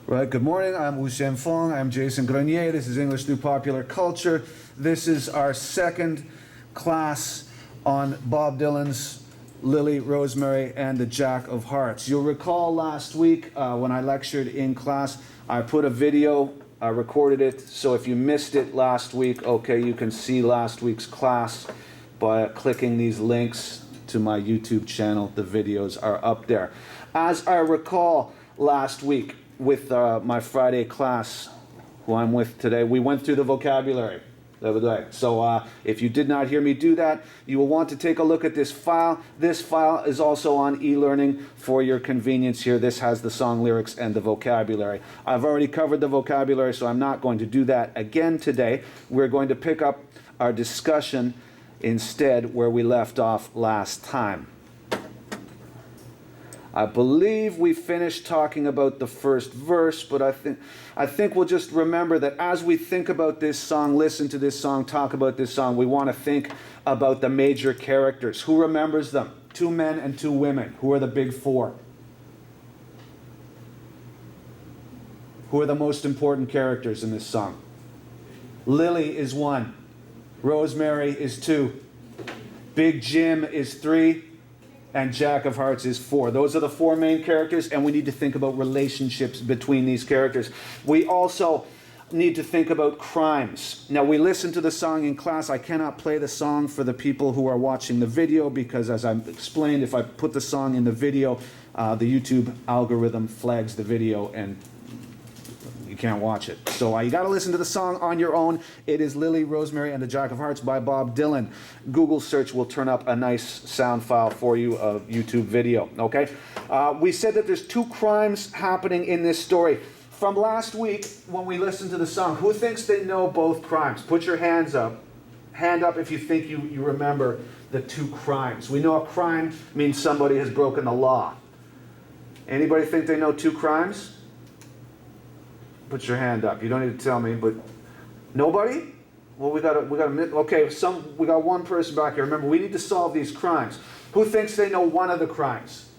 Right, good morning. I'm Wu Shen Fong. I'm Jason Grenier. This is English Through Popular Culture. This is our second class on Bob Dylan's Lily, Rosemary, and the Jack of Hearts. You'll recall last week when I lectured in class, I put a video, I recorded it, so if you missed it last week, okay, you can see last week's class by clicking these links to my YouTube channel. The videos are up there. As I recall last week, with my Friday class, who I'm with today, we went through the vocabulary the other day. So if you did not hear me do that, you will want to take a look at this file. This file is also on e-learning for your convenience here. This has the song lyrics and the vocabulary. I've already covered the vocabulary, so I'm not going to do that again today. We're going to pick up our discussion instead where we left off last time. I believe we finished talking about the first verse, but I think we'll just remember that as we think about this song, listen to this song, talk about this song, we want to think about the major characters. Who remembers them? 2 men and 2 women. Who are the big 4? Who are the most important characters in this song? Lily is 1. Rosemary is 2. Big Jim is 3. And Jack of Hearts is 4. Those are the 4 main characters, and we need to think about relationships between these characters. We also need to think about crimes. Now, we listened to the song in class. I cannot play the song for the people who are watching the video because, as I explained, if I put the song in the video, the YouTube algorithm flags the video and you can't watch it. So you got to listen to the song on your own. It is Lily, Rosemary, and the Jack of Hearts by Bob Dylan. Google search will turn up a nice sound file for you of YouTube video. Okay? We said that there's 2 crimes happening in this story. From last week, when we listened to the song, who thinks they know both crimes? Put your hands up. Hand up if you think you remember the 2 crimes. We know a crime means somebody has broken the law. Anybody think they know 2 crimes? Put your hand up. You don't need to tell me, but nobody? Well, we got a minute. Okay, we got 1 person back here. Remember, we need to solve these crimes. Who thinks they know one of the crimes?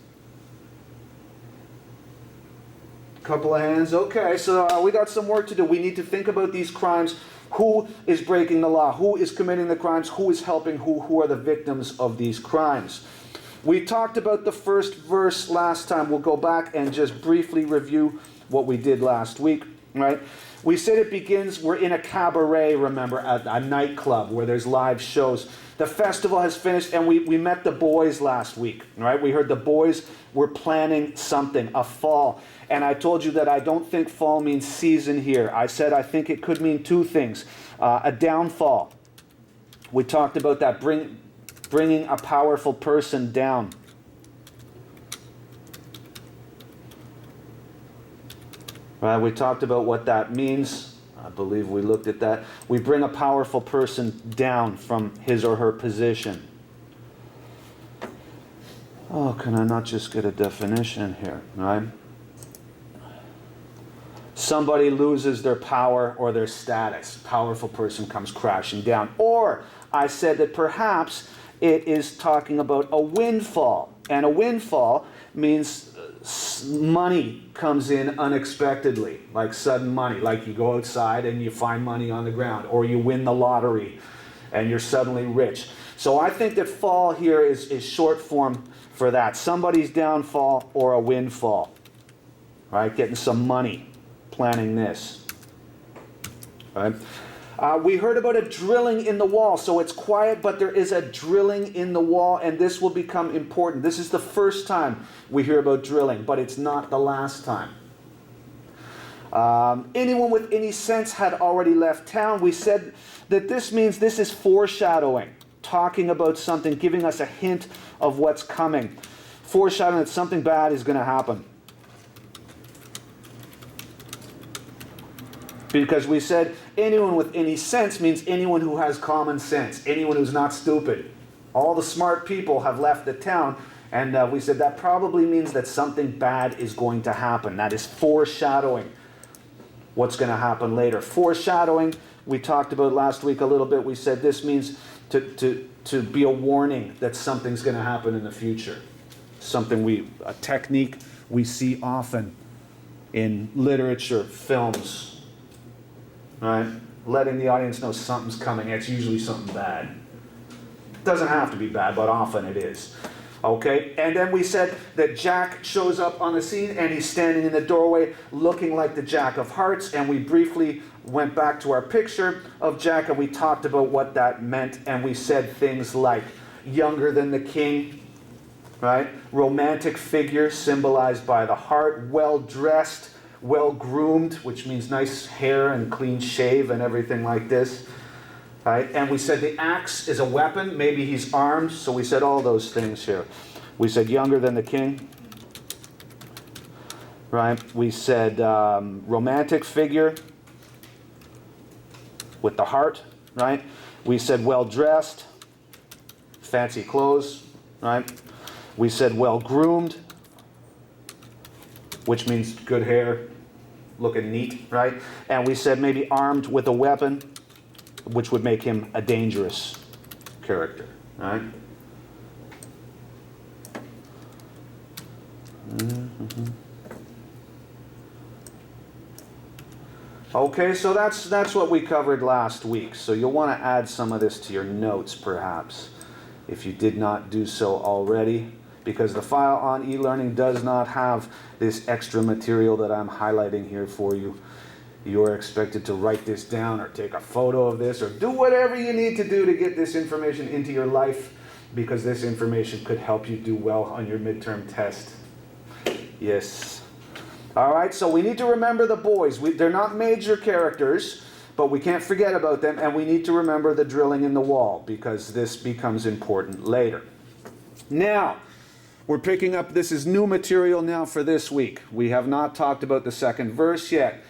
Couple of hands. Okay, so we got some work to do. We need to think about these crimes. Who is breaking the law? Who is committing the crimes? Who is helping who? Who are the victims of these crimes? We talked about the first verse last time. We'll go back and just briefly review what we did last week. Right? We said it begins, we're in a cabaret, remember, at a nightclub where there's live shows. The festival has finished, and we met the boys last week. Right? We heard the boys were planning something, a fall. And I told you that I don't think fall means season here. I said I think it could mean 2 things. A downfall. We talked about that, bringing a powerful person down. Right, we talked about what that means. I believe we looked at that. We bring a powerful person down from his or her position. Oh, can I not just get a definition here, right? Somebody loses their power or their status. Powerful person comes crashing down. Or I said that perhaps it is talking about a windfall. And a windfall means money comes in unexpectedly, like sudden money, like you go outside and you find money on the ground, or you win the lottery and you're suddenly rich. So I think that fall here is short form for that. Somebody's downfall or a windfall, right? Getting some money, planning this, right? We heard about a drilling in the wall. So it's quiet, but there is a drilling in the wall, and this will become important. This is the first time we hear about drilling, but it's not the last time. Anyone with any sense had already left town. We said that this means this is foreshadowing, talking about something, giving us a hint of what's coming. Foreshadowing that something bad is going to happen. Because we said anyone with any sense means anyone who has common sense, anyone who's not stupid. All the smart people have left the town, and we said that probably means that something bad is going to happen. That is foreshadowing what's going to happen later. Foreshadowing, we talked about last week a little bit. We said this means to be a warning that something's going to happen in the future. A technique we see often in literature, films, right? Letting the audience know something's coming. It's usually something bad. Doesn't have to be bad, but often it is. Okay, and then we said that Jack shows up on the scene and he's standing in the doorway looking like the Jack of Hearts, and we briefly went back to our picture of Jack and we talked about what that meant, and we said things like younger than the king, right? Romantic figure symbolized by the heart, well-dressed, well-groomed, which means nice hair and clean shave and everything like this. Right? And we said the axe is a weapon. Maybe he's armed. So we said all those things here. We said younger than the king. Right? We said romantic figure with the heart. Right? We said well-dressed. Fancy clothes. Right? We said well-groomed, which means good hair, looking neat. Right? And we said maybe armed with a weapon, which would make him a dangerous character, right? Mm-hmm. Okay, so that's what we covered last week. So you'll want to add some of this to your notes, perhaps, if you did not do so already, because the file on e-learning does not have this extra material that I'm highlighting here for you. You are expected to write this down or take a photo of this or do whatever you need to do to get this information into your life, because this information could help you do well on your midterm test. Yes. All right, so we need to remember the boys. They're not major characters, but we can't forget about them, and we need to remember the drilling in the wall, because this becomes important later. Now, we're picking up, this is new material now for this week. We have not talked about the second verse yet.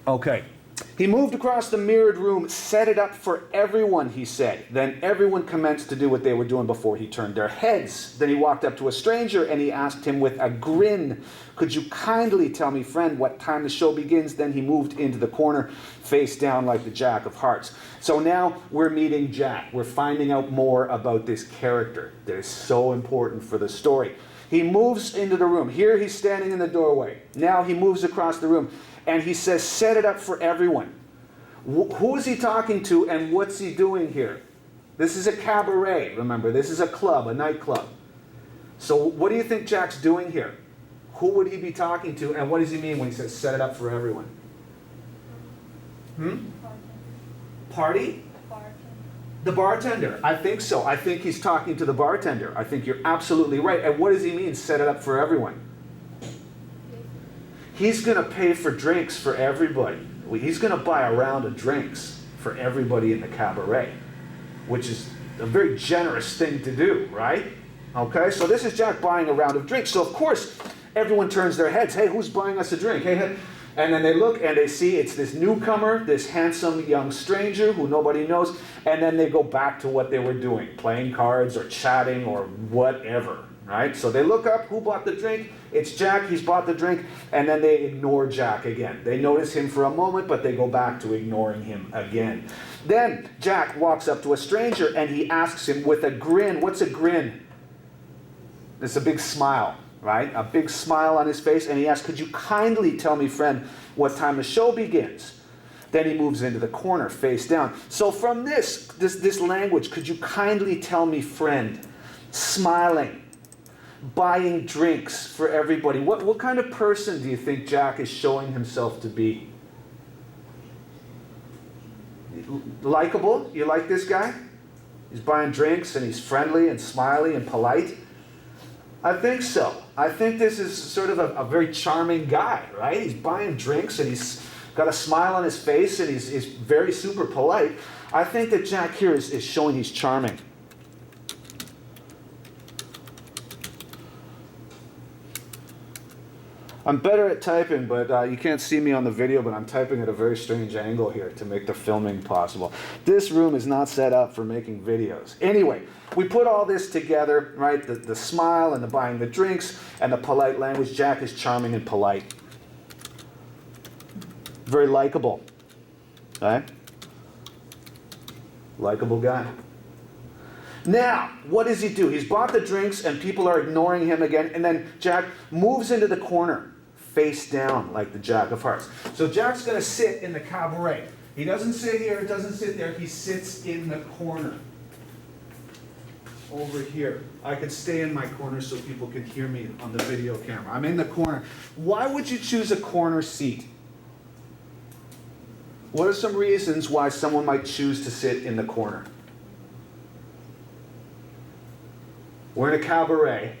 Okay. He moved across the mirrored room, set it up for everyone, he said. Then everyone commenced to do what they were doing before he turned their heads. Then he walked up to a stranger and he asked him with a grin, "Could you kindly tell me, friend, what time the show begins?" Then he moved into the corner, face down like the Jack of Hearts. So now we're meeting Jack. We're finding out more about this character that is so important for the story. He moves into the room. Here he's standing in the doorway. Now he moves across the room. And he says, set it up for everyone. Who is he talking to and what's he doing here? This is a cabaret, remember. This is a club, a nightclub. So what do you think Jack's doing here? Who would he be talking to, and what does he mean when he says set it up for everyone? Party? The bartender. I think so. I think he's talking to the bartender. I think you're absolutely right. And what does he mean, set it up for everyone? He's going to pay for drinks for everybody. He's going to buy a round of drinks for everybody in the cabaret, which is a very generous thing to do, right? Okay, so this is Jack buying a round of drinks. So, of course, everyone turns their heads. Hey, who's buying us a drink? Hey. And then they look and they see it's this newcomer, this handsome young stranger who nobody knows. And then they go back to what they were doing, playing cards or chatting or whatever. Right? So they look up, who bought the drink? It's Jack, he's bought the drink, and then they ignore Jack again. They notice him for a moment, but they go back to ignoring him again. Then Jack walks up to a stranger and he asks him with a grin. What's a grin? It's a big smile, right? A big smile on his face, and he asks, "Could you kindly tell me, friend, what time the show begins?" Then he moves into the corner, face down. So from this language, "could you kindly tell me, friend," smiling, buying drinks for everybody. What kind of person do you think Jack is showing himself to be? Likeable? You like this guy? He's buying drinks and he's friendly and smiley and polite. I think so. I think this is sort of a very charming guy, right? He's buying drinks and he's got a smile on his face and he's very super polite. I think that Jack here is showing he's charming. I'm better at typing, but you can't see me on the video, but I'm typing at a very strange angle here to make the filming possible. This room is not set up for making videos. Anyway, we put all this together, right? The smile and the buying the drinks and the polite language. Jack is charming and polite. Very likable, right? Likable guy. Now, what does he do? He's bought the drinks and people are ignoring him again. And then Jack moves into the corner, face down like the Jack of Hearts. So Jack's going to sit in the cabaret. He doesn't sit here, doesn't sit there. He sits in the corner. Over here. I could stay in my corner so people can hear me on the video camera. I'm in the corner. Why would you choose a corner seat? What are some reasons why someone might choose to sit in the corner? We're in a cabaret,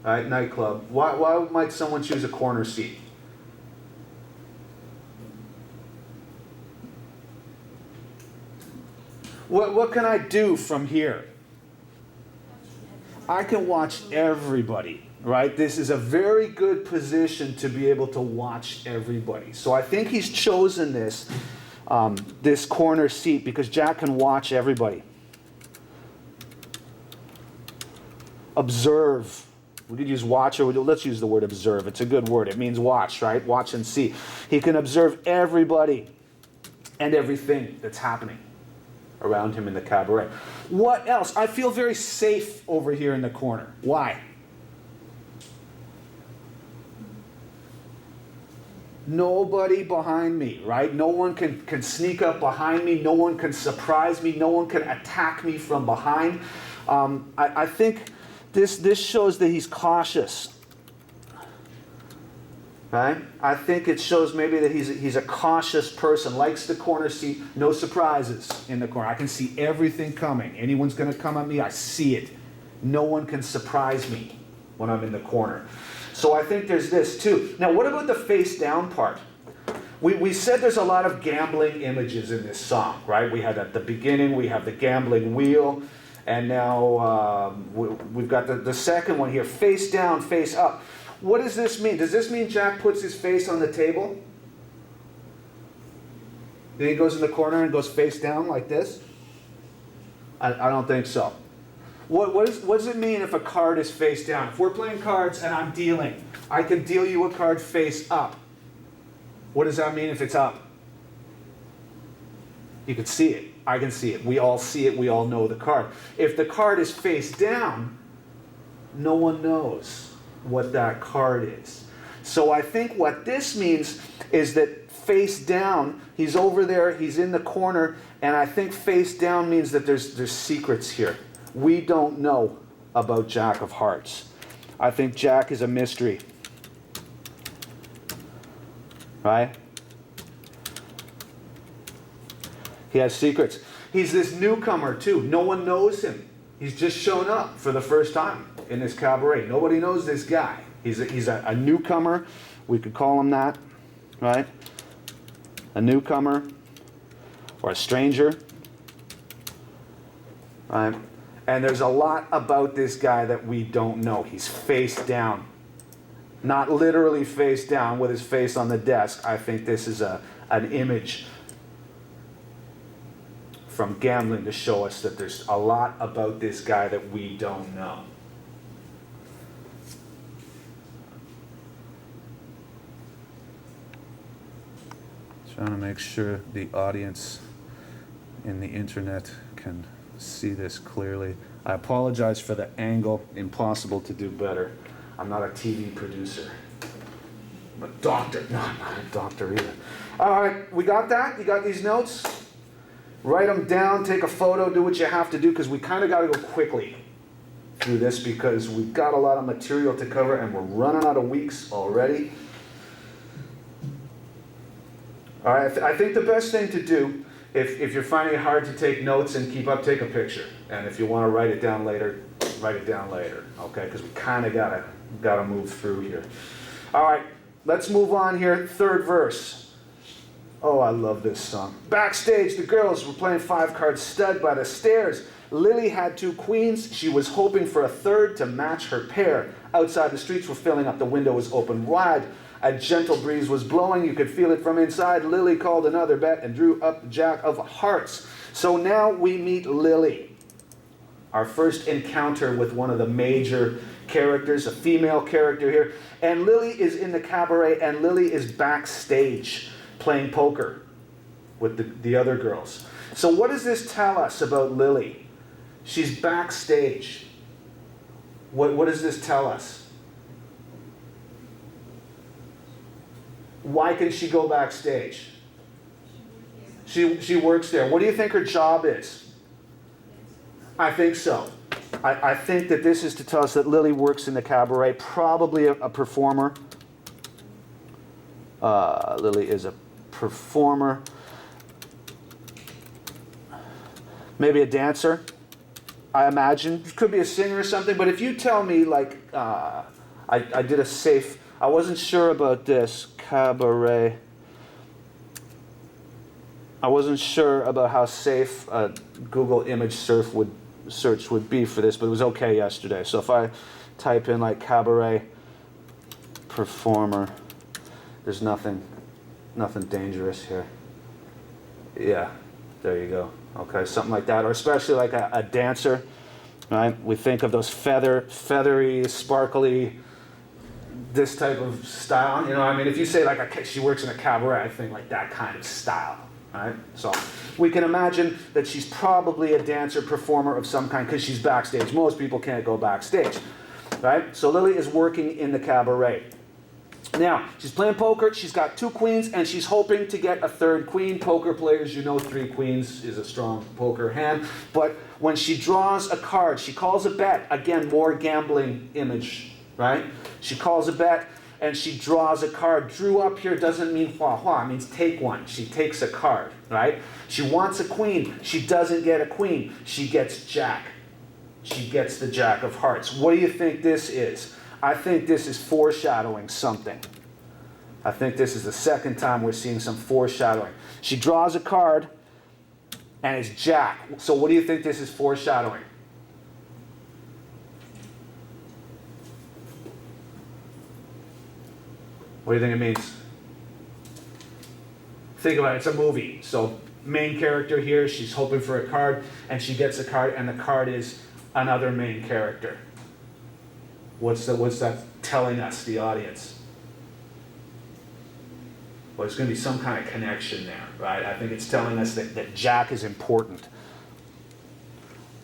right, nightclub. Why might someone choose a corner seat? What can I do from here? I can watch everybody, right? This is a very good position to be able to watch everybody. So I think he's chosen this, this corner seat because Jack can watch everybody. Observe. We could use watch, or let's use the word observe. It's a good word. It means watch, right? Watch and see. He can observe everybody and everything that's happening around him in the cabaret. What else? I feel very safe over here in the corner. Why? Nobody behind me, right? No one can sneak up behind me. No one can surprise me. No one can attack me from behind. I think this shows that he's cautious. Right? I think it shows maybe that he's a cautious person, likes the corner seat, no surprises in the corner. I can see everything coming. Anyone's going to come at me, I see it. No one can surprise me when I'm in the corner. So I think there's this too. Now, what about the face down part? We said there's a lot of gambling images in this song, right? We had at the beginning, we have the gambling wheel, and now we've got the second one here, face down, face up. What does this mean? Does this mean Jack puts his face on the table? Then he goes in the corner and goes face down like this? I don't think so. What does it mean if a card is face down? If we're playing cards and I'm dealing, I can deal you a card face up. What does that mean if it's up? You can see it. I can see it. We all see it. We all know the card. If the card is face down, no one knows what that card is. So I think what this means is that face down, he's over there, he's in the corner, and I think face down means that there's secrets here. We don't know about Jack of Hearts. I think Jack is a mystery. Right? He has secrets. He's this newcomer too. No one knows him. He's just shown up for the first time in this cabaret. Nobody knows this guy. He's a newcomer. We could call him that, right? A newcomer or a stranger, right? And there's a lot about this guy that we don't know. He's face down. Not literally face down with his face on the desk. I think this is an image from gambling to show us that there's a lot about this guy that we don't know. Trying to make sure the audience in the internet can see this clearly. I apologize for the angle. Impossible to do better. I'm not a TV producer. I'm a doctor. No, I'm not a doctor either. All right, we got that? You got these notes? Write them down, take a photo, do what you have to do, because we kind of got to go quickly through this because we've got a lot of material to cover and we're running out of weeks already. All right, I think the best thing to do, if you're finding it hard to take notes and keep up, take a picture. And if you want to write it down later, okay? Because we kind of gotta move through here. All right, let's move on here. Third verse. Oh, I love this song. Backstage, the girls were playing 5-card stud by the stairs. Lily had 2 queens. She was hoping for a third to match her pair. Outside, the streets were filling up. The window was open wide. A gentle breeze was blowing. You could feel it from inside. Lily called another bet and drew up the Jack of Hearts. So now we meet Lily. Our first encounter with one of the major characters, a female character here. And Lily is in the cabaret, and Lily is backstage playing poker with the other girls. So what does this tell us about Lily? She's backstage. What does this tell us? Why can she go backstage? She works there. What do you think her job is? I think so. I think that this is to tell us that Lily works in the cabaret, probably a performer. Lily is a performer. Maybe a dancer, I imagine. Could be a singer or something, but if you tell me, like, I did a safe, I wasn't sure about this, cabaret. I wasn't sure about how safe a Google image search would be for this, but it was okay yesterday. So if I type in like cabaret performer, there's nothing dangerous here. Yeah, there you go. Okay, something like that, or especially like a dancer, right? We think of those feathery, sparkly, this type of style. You know, I mean, if you say like she works in a cabaret, I think like that kind of style, right? So we can imagine that she's probably a dancer, performer of some kind because she's backstage. Most people can't go backstage, right? So Lily is working in the cabaret. Now, she's playing poker, she's got 2 queens, and she's hoping to get a 3rd queen. Poker players, you know 3 queens is a strong poker hand. But when she draws a card, she calls a bet. Again, more gambling image, right? She calls a bet, and she draws a card. Drew up here doesn't mean hua hua, it means take one. She takes a card, right? She wants a queen. She doesn't get a queen. She gets jack. She gets the jack of hearts. What do you think this is? I think this is foreshadowing something. I think this is the second time we're seeing some foreshadowing. She draws a card, and it's jack. So what do you think this is foreshadowing? What do you think it means? Think about it, it's a movie. So main character here, she's hoping for a card, and she gets a card, and the card is another main character. What's that telling us, the audience? Well, there's going to be some kind of connection there, right? I think it's telling us that Jack is important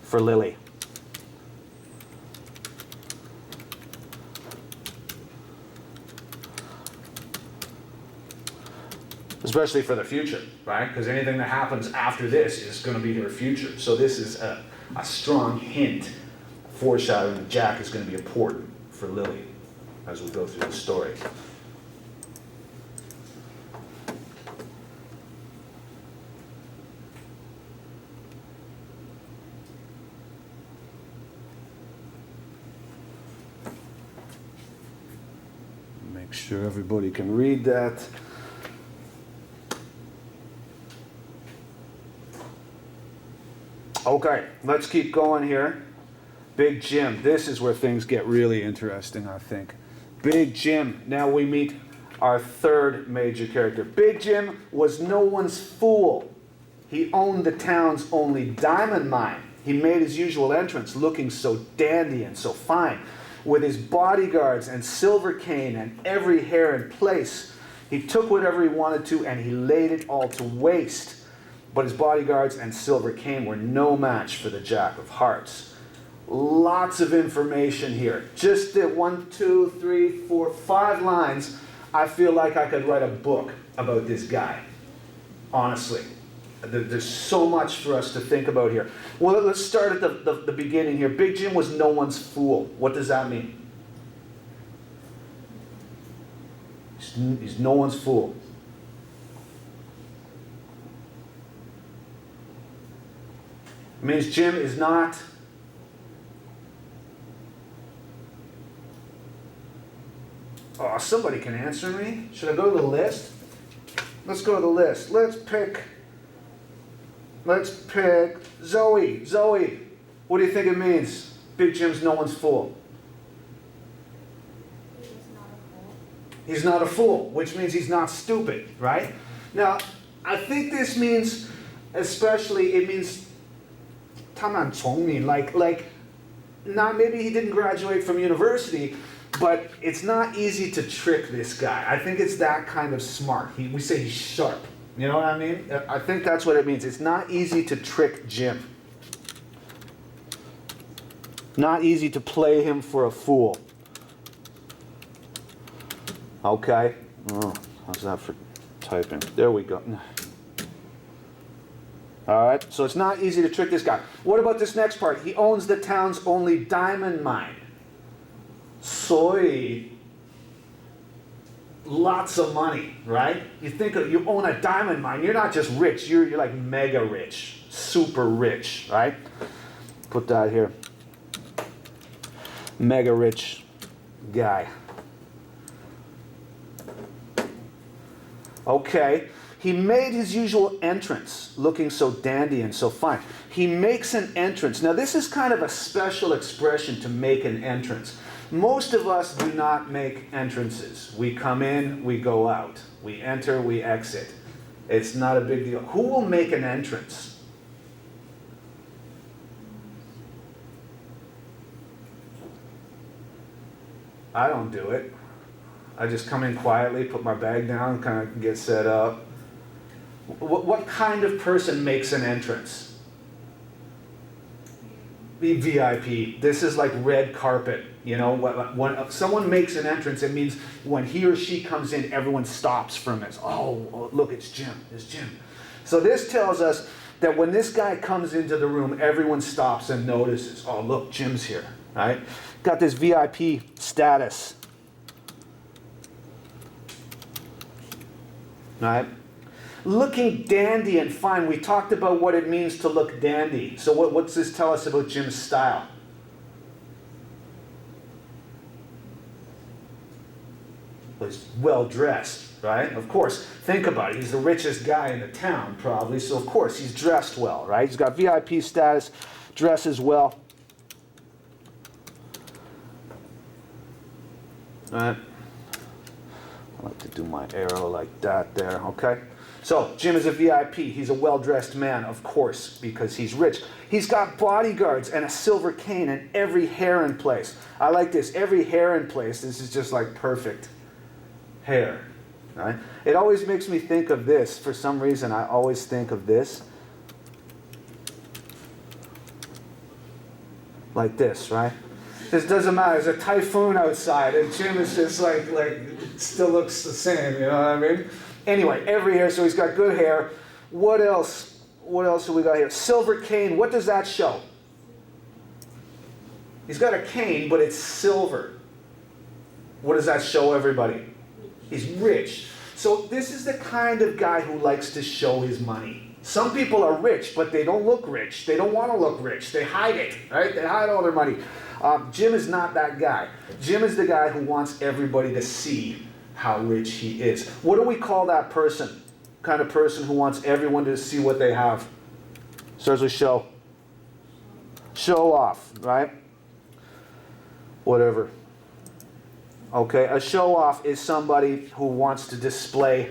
for Lily. Especially for the future, right? Because anything that happens after this is going to be her future. So this is a strong hint, foreshadowing that Jack is going to be important for Lily as we go through the story. Make sure everybody can read that. Okay, let's keep going here. Big Jim. This is where things get really interesting, I think. Big Jim. Now we meet our 3rd major character. Big Jim was no one's fool. He owned the town's only diamond mine. He made his usual entrance looking so dandy and so fine, with his bodyguards and silver cane and every hair in place. He took whatever he wanted to and he laid it all to waste. But his bodyguards and silver cane were no match for the Jack of Hearts. Lots of information here. Just 1, 2, 3, 4, 5 lines. I feel like I could write a book about this guy. Honestly. There's so much for us to think about here. Well, let's start at the beginning here. Big Jim was no one's fool. What does that mean? He's no one's fool. It means Jim is not somebody can answer me. Should I go to the list? Let's go to the list. Let's pick Zoe. Zoe, what do you think it means? Big Jim's no one's fool. He's not a fool, which means he's not stupid, right? Now, I think this means, especially, it means 他蛮聪明, like, not maybe he didn't graduate from university, but it's not easy to trick this guy. I think it's that kind of smart. We say he's sharp. You know what I mean? I think that's what it means. It's not easy to trick Jim. Not easy to play him for a fool. Okay. Oh, how's that for typing? There we go. All right, so it's not easy to trick this guy. What about this next part? He owns the town's only diamond mine. Soy. Lots of money, right? You think you own a diamond mine. You're not just rich. You're like mega rich, super rich, right? Put that here. Mega rich guy. Okay. He made his usual entrance, looking so dandy and so fine. He makes an entrance. Now, this is kind of a special expression, to make an entrance. Most of us do not make entrances. We come in, we go out. We enter, we exit. It's not a big deal. Who will make an entrance? I don't do it. I just come in quietly, put my bag down, kind of get set up. What kind of person makes an entrance? VIP. This is like red carpet. You know, when someone makes an entrance, it means when he or she comes in, everyone stops for a minute. Oh, look, it's Jim. It's Jim. So this tells us that when this guy comes into the room, everyone stops and notices. Oh, look, Jim's here. Right? Got this VIP status. Right? Looking dandy and fine. We talked about what it means to look dandy. So what's this tell us about Jim's style? Well, he's well dressed, right? Of course. Think about it. He's the richest guy in the town, probably. So of course he's dressed well, right? He's got VIP status, dresses well. All right. I like to do my arrow like that there, okay? So, Jim is a VIP. He's a well-dressed man, of course, because he's rich. He's got bodyguards and a silver cane and every hair in place. I like this. Every hair in place. This is just like perfect hair, right? It always makes me think of this. For some reason, I always think of this. Like this, right? This doesn't matter. There's a typhoon outside, and Jim is just like still looks the same, you know what I mean? Anyway, every hair, so he's got good hair. What else? What else have we got here? Silver cane, what does that show? He's got a cane, but it's silver. What does that show everybody? He's rich. So this is the kind of guy who likes to show his money. Some people are rich, but they don't look rich. They don't want to look rich. They hide it, right? They hide all their money. Jim is not that guy. Jim is the guy who wants everybody to see how rich he is. What do we call that person? Kind of person who wants everyone to see what they have. Starts with show. Show off, right? Whatever. Okay, a show off is somebody who wants to display.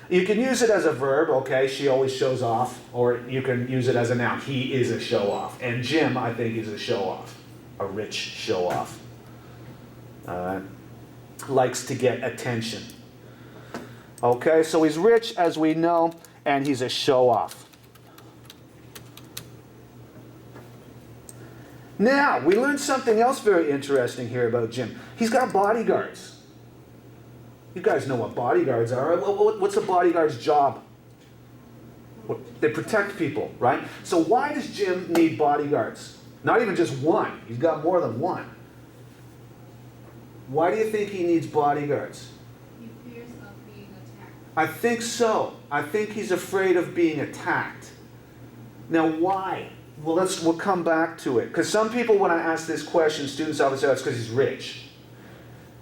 You can use it as a verb, okay? She always shows off. Or you can use it as a noun. He is a show off. And Jim, I think, is a show off. A rich show off. Likes to get attention. Okay, so he's rich, as we know, and he's a show-off. Now, we learned something else very interesting here about Jim. He's got bodyguards. You guys know what bodyguards are. What's a bodyguard's job? They protect people, right? So why does Jim need bodyguards? Not even just one. He's got more than one. Why do you think he needs bodyguards? He fears of being attacked. I think so. I think he's afraid of being attacked. Now, why? Well, we'll come back to it. Because some people, when I ask this question, students always say, it's because he's rich.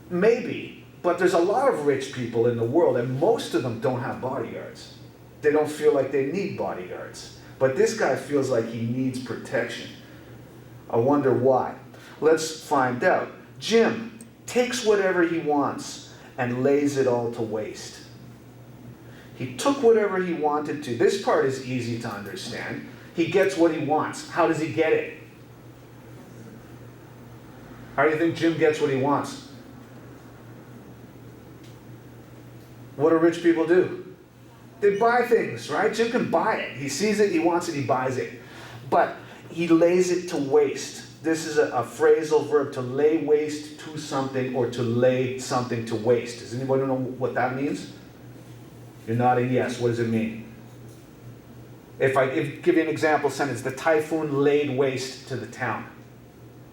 Maybe, but there's a lot of rich people in the world, and most of them don't have bodyguards. They don't feel like they need bodyguards. But this guy feels like he needs protection. I wonder why. Let's find out. Jim takes whatever he wants and lays it all to waste. He took whatever he wanted to. This part is easy to understand. He gets what he wants. How does he get it? How do you think Jim gets what he wants? What do rich people do? They buy things, right? Jim can buy it. He sees it, he wants it, he buys it. But he lays it to waste. this is a phrasal verb, to lay waste to something or to lay something to waste. Does anybody know what that means? You're nodding yes. What does it mean? If I give you an example sentence, the typhoon laid waste to the town.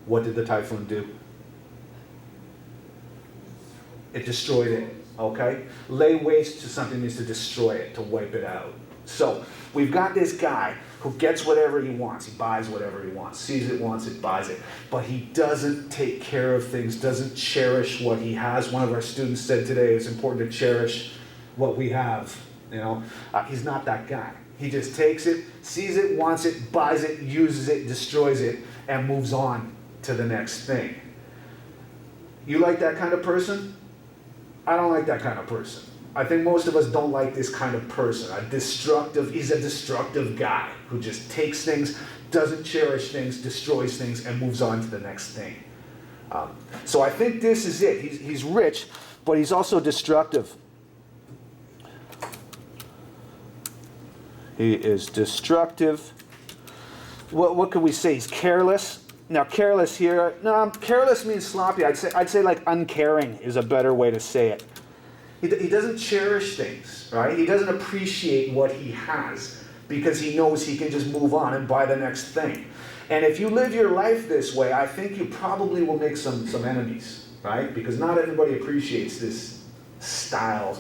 What did the typhoon do? It destroyed it. Okay? Lay waste to something means to destroy it, to wipe it out. So, we've got this guy who gets whatever he wants. He buys whatever he wants. Sees it, wants it, buys it. But he doesn't take care of things, doesn't cherish what he has. One of our students said today it's important to cherish what we have. You know, he's not that guy. He just takes it, sees it, wants it, buys it, uses it, destroys it, and moves on to the next thing. You like that kind of person? I don't like that kind of person. I think most of us don't like this kind of person. He's a destructive guy who just takes things, doesn't cherish things, destroys things, and moves on to the next thing. So I think this is it. He's rich, but he's also destructive. He is destructive. What could we say? He's careless. Now, careless here, no, careless means sloppy. I'd say like uncaring is a better way to say it. He doesn't cherish things, right? He doesn't appreciate what he has because he knows he can just move on and buy the next thing. And if you live your life this way, I think you probably will make some enemies, right? Because not everybody appreciates this style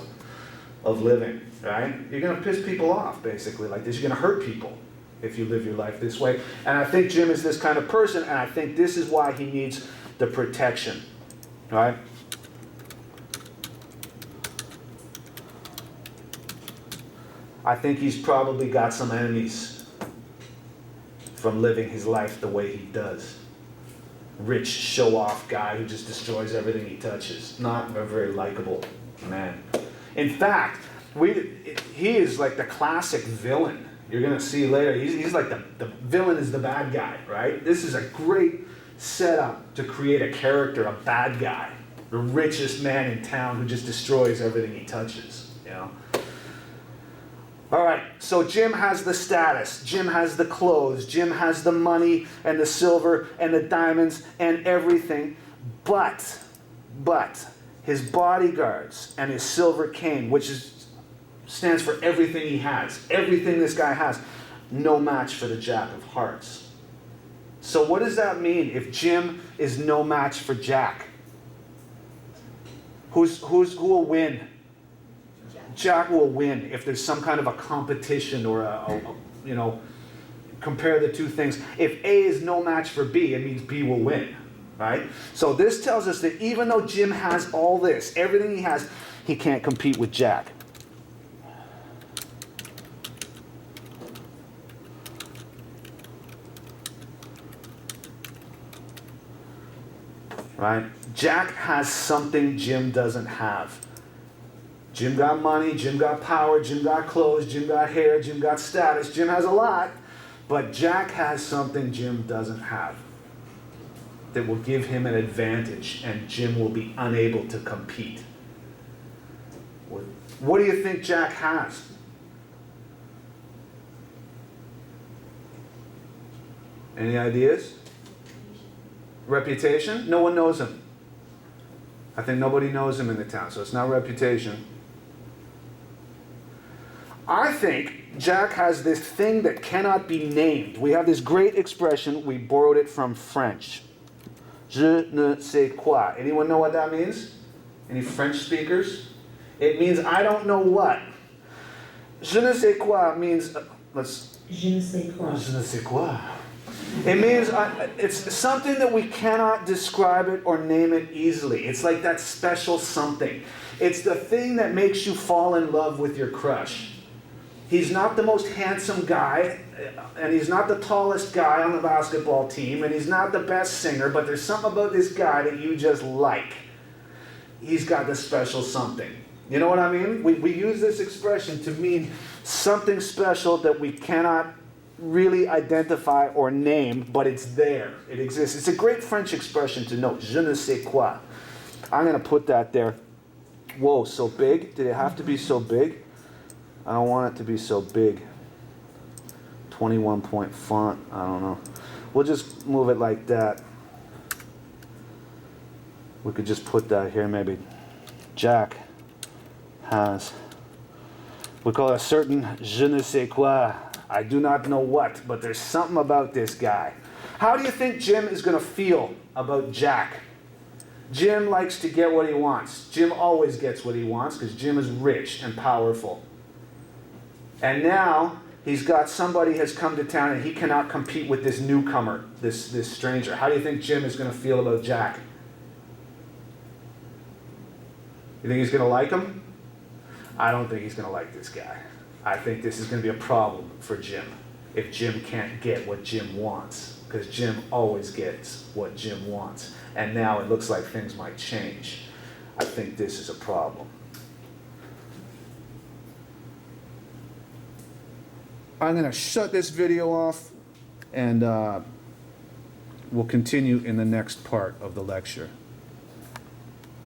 of living, right? You're going to piss people off, basically, like this. You're going to hurt people if you live your life this way. And I think Jim is this kind of person, and I think this is why he needs the protection, right? I think he's probably got some enemies from living his life the way he does. Rich, show-off guy who just destroys everything he touches. Not a very likable man. In fact, he is like the classic villain. You're going to see later. He's like the villain is the bad guy, right? This is a great setup to create a character, a bad guy. The richest man in town who just destroys everything he touches, you know? All right, so Jim has the status, Jim has the clothes, Jim has the money and the silver and the diamonds and everything, but his bodyguards and his silver cane, which stands for everything he has, everything this guy has, no match for the Jack of Hearts. So what does that mean if Jim is no match for Jack? Who will win? Jack will win if there's some kind of a competition or compare the two things. If A is no match for B, it means B will win, right? So this tells us that even though Jim has all this, everything he has, he can't compete with Jack. Right? Jack has something Jim doesn't have. Jim got money, Jim got power, Jim got clothes, Jim got hair, Jim got status. Jim has a lot, but Jack has something Jim doesn't have that will give him an advantage, and Jim will be unable to compete. What do you think Jack has? Any ideas? Reputation? No one knows him. I think nobody knows him in the town, so it's not reputation. I think Jack has this thing that cannot be named. We have this great expression, we borrowed it from French. Je ne sais quoi. Anyone know what that means? Any French speakers? It means I don't know what. Je ne sais quoi means, Je ne sais quoi. Je ne sais quoi. It means it's something that we cannot describe it or name it easily. It's like that special something. It's the thing that makes you fall in love with your crush. He's not the most handsome guy, and he's not the tallest guy on the basketball team, and he's not the best singer, but there's something about this guy that you just like. He's got this special something. You know what I mean? We use this expression to mean something special that we cannot really identify or name, but it's there. It exists. It's a great French expression to know. Je ne sais quoi. I'm going to put that there. Whoa, so big? Did it have to be so big? I don't want it to be so big. 21-point font. I don't know. We'll just move it like that. We could just put that here maybe. Jack has, we call it a certain je ne sais quoi. I do not know what, but there's something about this guy. How do you think Jim is going to feel about Jack? Jim likes to get what he wants. Jim always gets what he wants because Jim is rich and powerful. And now he's got somebody has come to town and he cannot compete with this newcomer, this stranger. How do you think Jim is going to feel about Jack? You think he's going to like him? I don't think he's going to like this guy. I think this is going to be a problem for Jim if Jim can't get what Jim wants, because Jim always gets what Jim wants. And now it looks like things might change. I think this is a problem. I'm going to shut this video off, and we'll continue in the next part of the lecture.